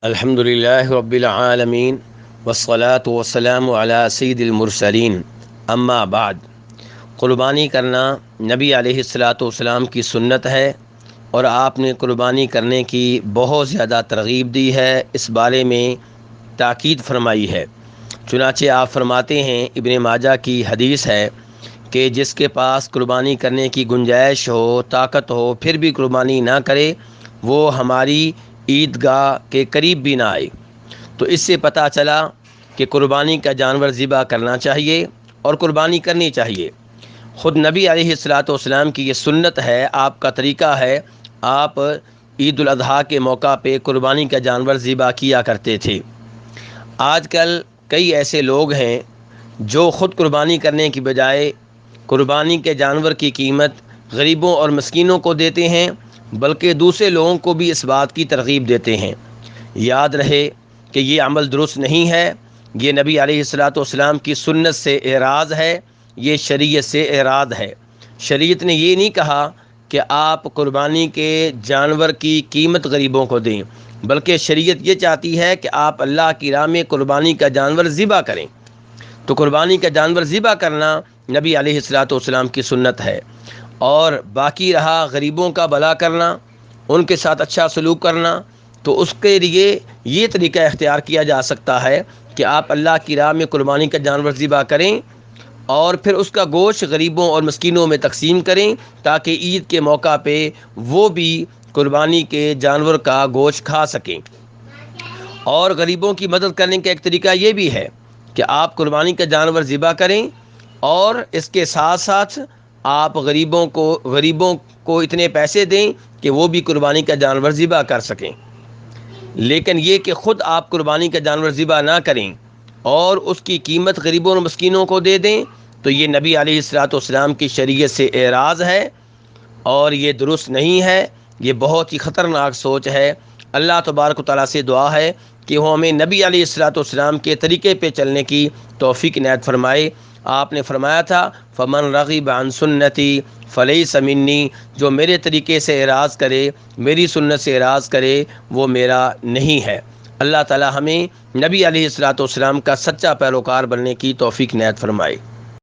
الحمدللہ رب العالمین والصلاة والسلام علی سید المرسلین اما بعد۔ قربانی کرنا نبی علیہ الصلاۃ والسلام کی سنت ہے اور آپ نے قربانی کرنے کی بہت زیادہ ترغیب دی ہے، اس بارے میں تاکید فرمائی ہے۔ چنانچہ آپ فرماتے ہیں، ابن ماجہ کی حدیث ہے کہ جس کے پاس قربانی کرنے کی گنجائش ہو، طاقت ہو، پھر بھی قربانی نہ کرے، وہ ہماری عیدگاہ کے قریب بھی نہ آئے۔ تو اس سے پتہ چلا کہ قربانی کا جانور ذبح کرنا چاہیے اور قربانی کرنی چاہیے۔ خود نبی علیہ الصلاۃ والسلام کی یہ سنت ہے، آپ کا طریقہ ہے، آپ عید الاضحیٰ کے موقع پہ قربانی کا جانور ذبح کیا کرتے تھے۔ آج کل کئی ایسے لوگ ہیں جو خود قربانی کرنے کی بجائے قربانی کے جانور کی قیمت غریبوں اور مسکینوں کو دیتے ہیں، بلکہ دوسرے لوگوں کو بھی اس بات کی ترغیب دیتے ہیں۔ یاد رہے کہ یہ عمل درست نہیں ہے، یہ نبی علیہ الصلاۃ والسلام کی سنت سے اعراض ہے، یہ شریعت سے اعراض ہے۔ شریعت نے یہ نہیں کہا کہ آپ قربانی کے جانور کی قیمت غریبوں کو دیں، بلکہ شریعت یہ چاہتی ہے کہ آپ اللہ کی راہ میں قربانی کا جانور ذبح کریں۔ تو قربانی کا جانور ذبح کرنا نبی علیہ الصلاۃ والسلام کی سنت ہے، اور باقی رہا غریبوں کا بھلا کرنا، ان کے ساتھ اچھا سلوک کرنا، تو اس کے لیے یہ طریقہ اختیار کیا جا سکتا ہے کہ آپ اللہ کی راہ میں قربانی کا جانور ذبح کریں اور پھر اس کا گوشت غریبوں اور مسکینوں میں تقسیم کریں، تاکہ عید کے موقع پہ وہ بھی قربانی کے جانور کا گوشت کھا سکیں۔ اور غریبوں کی مدد کرنے کا ایک طریقہ یہ بھی ہے کہ آپ قربانی کا جانور ذبح کریں اور اس کے ساتھ ساتھ آپ غریبوں کو اتنے پیسے دیں کہ وہ بھی قربانی کا جانور ذبح کر سکیں۔ لیکن یہ کہ خود آپ قربانی کا جانور ذبح نہ کریں اور اس کی قیمت غریبوں اور مسکینوں کو دے دیں، تو یہ نبی علیہ الصلاۃ والسلام کی شریعت سے اعراض ہے اور یہ درست نہیں ہے، یہ بہت ہی خطرناک سوچ ہے۔ اللہ تبارک و تعالیٰ سے دعا ہے کہ وہ ہمیں نبی علیہ الصلاۃ والسلام کے طریقے پہ چلنے کی توفیق عنایت فرمائے۔ آپ نے فرمایا تھا، فمن رغب عن سنتی فلیس منی، جو میرے طریقے سے اعراض کرے، میری سنت سے اعراض کرے، وہ میرا نہیں ہے۔ اللہ تعالیٰ ہمیں نبی علیہ الصلاۃ والسلام کا سچا پیروکار بننے کی توفیق عنایت فرمائے۔